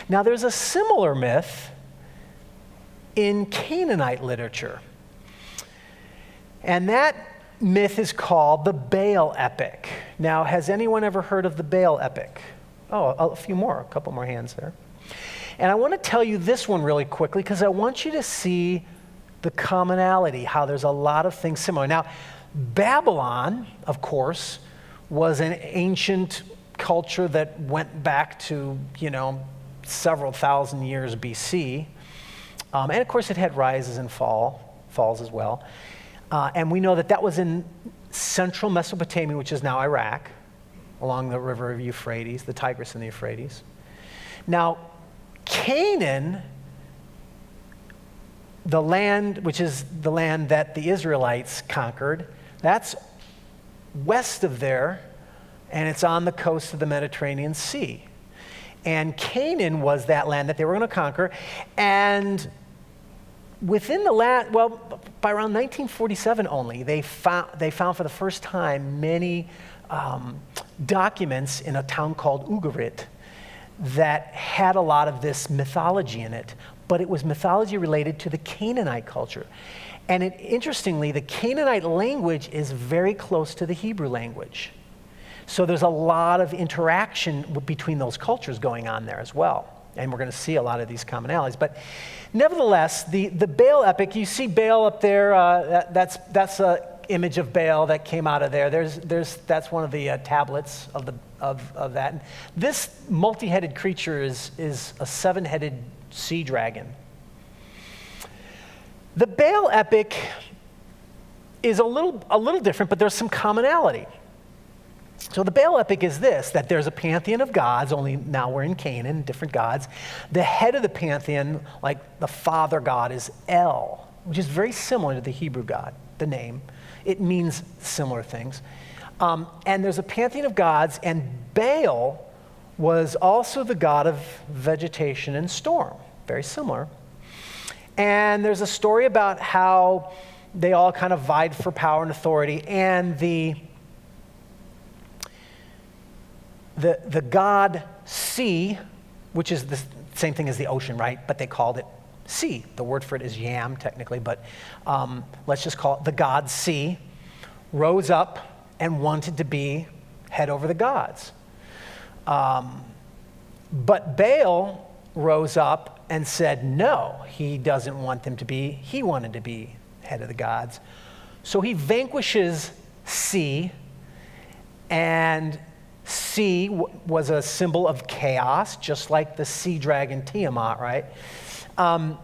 Now, there's a similar myth in Canaanite literature. And that myth is called the Bale Epic. Now, has anyone ever heard of the Bale Epic? Oh, a couple more hands there. And I want to tell you this one really quickly because I want you to see the commonality, how there's a lot of things similar. Now, Babylon, of course, was an ancient culture that went back to, several thousand years BC. And of course, it had rises and falls as well. And we know that was in central Mesopotamia, which is now Iraq, along the river of Euphrates, the Tigris and the Euphrates. Now, Canaan, the land, which is the land that the Israelites conquered, that's west of there, and it's on the coast of the Mediterranean Sea. And Canaan was that land that they were going to conquer, and within the land, by around 1947 only, they found for the first time many documents in a town called Ugarit that had a lot of this mythology in it, but it was mythology related to the Canaanite culture. And interestingly, the Canaanite language is very close to the Hebrew language. So there's a lot of interaction between those cultures going on there as well. And we're going to see a lot of these commonalities. But nevertheless, the Bale Epic, you see Bale up there, that's an image of Bale that came out of there. That's one of the tablets of that. And this multi-headed creature is a seven-headed sea dragon. The Bale Epic is a little different, but there's some commonality. So the Bale Epic is this, that there's a pantheon of gods, only now we're in Canaan, different gods. The head of the pantheon, like the father god, is El, which is very similar to the Hebrew god, the name. It means similar things. And there's a pantheon of gods, and Baal was also the god of vegetation and storm, very similar. And there's a story about how they all kind of vied for power and authority, and the god sea, which is the same thing as the ocean, right? But they called it sea. The word for it is yam, technically, but let's just call it the god sea, rose up and wanted to be head over the gods. But Baal rose up and said no, he doesn't want them to be, he wanted to be head of the gods. So he vanquishes sea, and sea was a symbol of chaos, just like the sea dragon Tiamat, right? And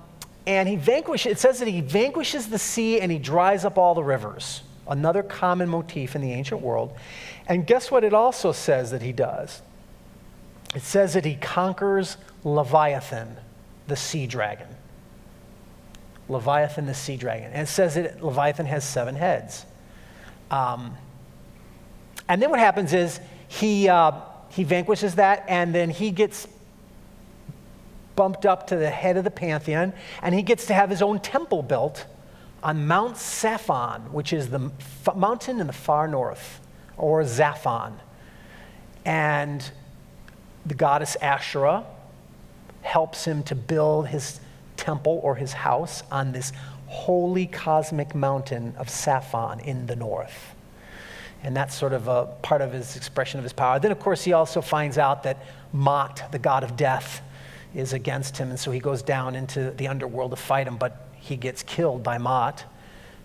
it says that he vanquishes the sea and he dries up all the rivers. Another common motif in the ancient world. And guess what it also says that he does? It says that he conquers Leviathan, the sea dragon. Leviathan the sea dragon. And it says that Leviathan has 7 heads. And then what happens is he vanquishes that, and then he gets bumped up to the head of the pantheon, and he gets to have his own temple built on Mount Zaphon, which is the mountain in the far north, or Zaphon. And the goddess Asherah helps him to build his temple or his house on this holy cosmic mountain of Zaphon in the north. And that's sort of a part of his expression of his power. Then, of course, he also finds out that Mot, the god of death, is against him, and so he goes down into the underworld to fight him, but he gets killed by Mot,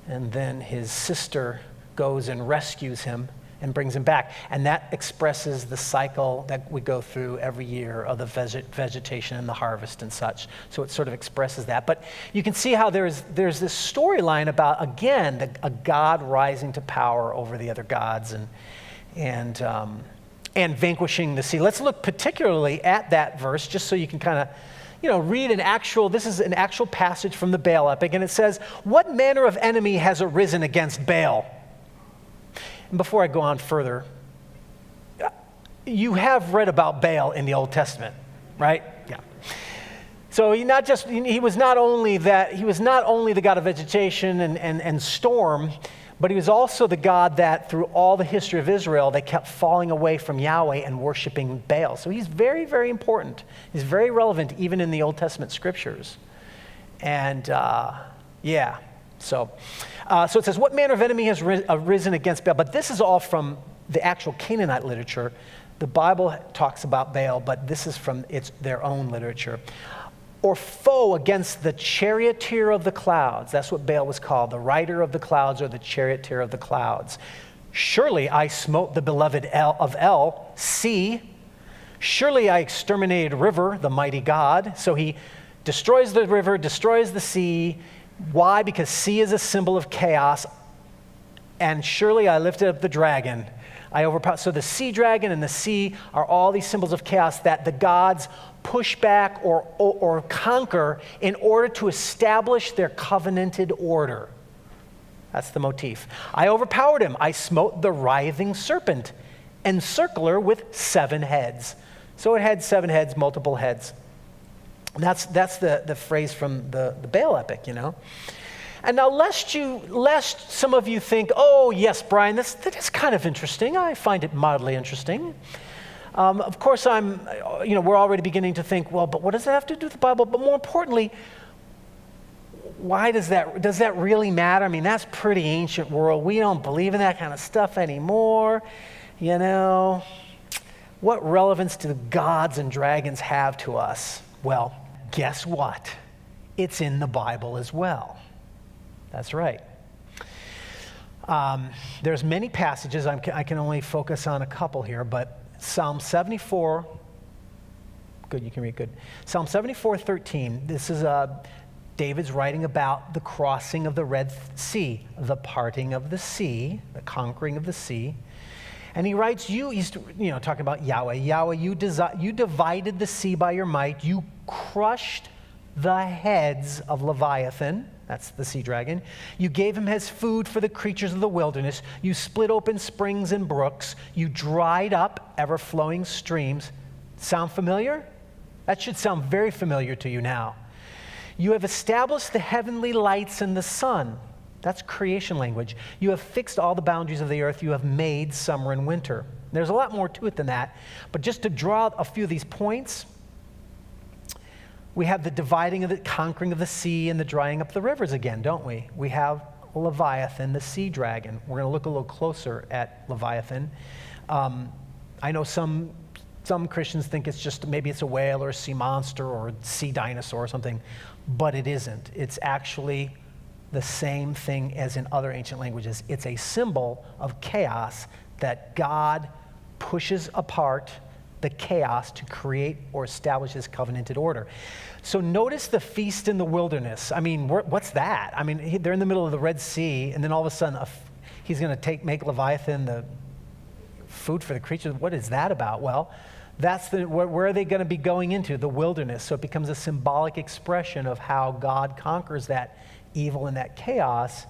and then his sister goes and rescues him and brings him back. And that expresses the cycle that we go through every year of the vegetation and the harvest and such. So it sort of expresses that. But you can see how there's this storyline about, again, a god rising to power over the other gods and vanquishing the sea. Let's look particularly at that verse, just so you can kind of read this is an actual passage from the Bale Epic, and it says, "What manner of enemy has arisen against Baal?" And before I go on further, you have read about Baal in the Old Testament, right? Yeah. So he was not only the god of vegetation and storm, But he was also the God that through all the history of Israel, they kept falling away from Yahweh and worshiping Baal. So he's very, very important. He's very relevant even in the Old Testament scriptures. And so it says, what manner of enemy has arisen against Baal? But this is all from the actual Canaanite literature. The Bible talks about Baal, but this is from their own literature. Or foe against the charioteer of the clouds. That's what Baal was called, the rider of the clouds or the charioteer of the clouds. Surely I smote the beloved of El, sea. Surely I exterminated river, the mighty God. So he destroys the river, destroys the sea. Why? Because sea is a symbol of chaos. And surely I lifted up the dragon. I overpowered. So the sea dragon and the sea are all these symbols of chaos that the gods push back or conquer in order to establish their covenanted order. That's the motif. I overpowered him. I smote the writhing serpent, encircler with 7 heads. So it had 7 heads, multiple heads. That's the phrase from the Bale Epic, you know. And now lest some of you think, oh yes, Brian, that is kind of interesting. I find it mildly interesting. Of course, we're already beginning to think, well, but what does that have to do with the Bible? But more importantly, why does that really matter? I mean, that's pretty ancient world. We don't believe in that kind of stuff anymore. You know, what relevance do gods and dragons have to us? Well, guess what? It's in the Bible as well. That's right. There's many passages. I can only focus on a couple here, but Psalm 74, good, you can read good. Psalm 74:13, this is David's writing about the crossing of the Red Sea, the parting of the sea, the conquering of the sea. And he writes, he's talking about Yahweh. Yahweh, you divided the sea by your might. You crushed the heads of Leviathan. That's the sea dragon. You gave him as food for the creatures of the wilderness. You split open springs and brooks. You dried up ever-flowing streams. Sound familiar? That should sound very familiar to you now. You have established the heavenly lights and the sun. That's creation language. You have fixed all the boundaries of the earth. You have made summer and winter. There's a lot more to it than that. But just to draw a few of these points, we have the dividing of the conquering of the sea and the drying up the rivers again, don't we? We have Leviathan, the sea dragon. We're going to look a little closer at Leviathan. I know some Christians think maybe it's a whale or a sea monster or a sea dinosaur or something, but it isn't. It's actually the same thing as in other ancient languages. It's a symbol of chaos that God pushes apart the chaos to create or establish his covenanted order. So notice the feast in the wilderness. I mean, what's that? I mean, they're in the middle of the Red Sea, and then all of a sudden he's going to make Leviathan the food for the creatures. What is that about? Well, that's where are they going to be going into? The wilderness. So it becomes a symbolic expression of how God conquers that evil and that chaos,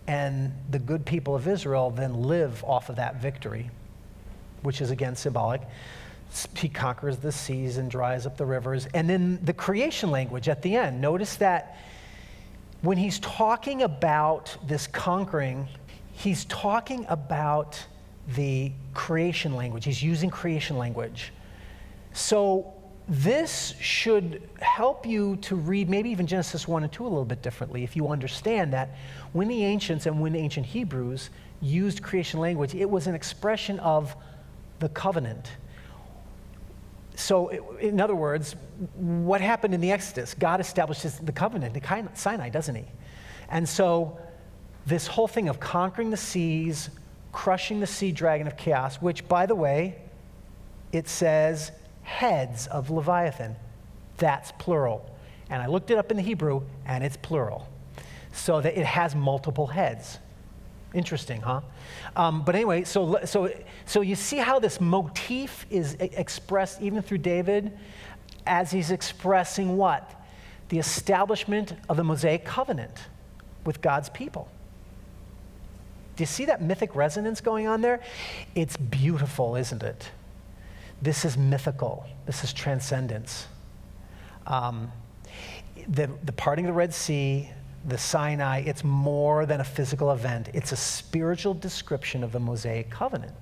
and the good people of Israel then live off of that victory, which is again symbolic. He conquers the seas and dries up the rivers. And then the creation language at the end. Notice that when he's talking about this conquering, he's talking about the creation language. He's using creation language. So this should help you to read maybe even Genesis 1 and 2 a little bit differently if you understand that when the ancients and when the ancient Hebrews used creation language, it was an expression of the covenant. So, in other words, what happened in the Exodus? God establishes the covenant at Sinai, doesn't he? And so, this whole thing of conquering the seas, crushing the sea dragon of chaos, which, by the way, it says heads of Leviathan. That's plural. And I looked it up in the Hebrew, and it's plural. So that it has multiple heads. Interesting, huh? But anyway, so you see how this motif is expressed even through David as he's expressing what? The establishment of the Mosaic covenant with God's people. Do you see that mythic resonance going on there? It's beautiful, isn't it? This is mythical. This is transcendence. The parting of the Red Sea, the Sinai, it's more than a physical event. It's a spiritual description of the Mosaic covenant.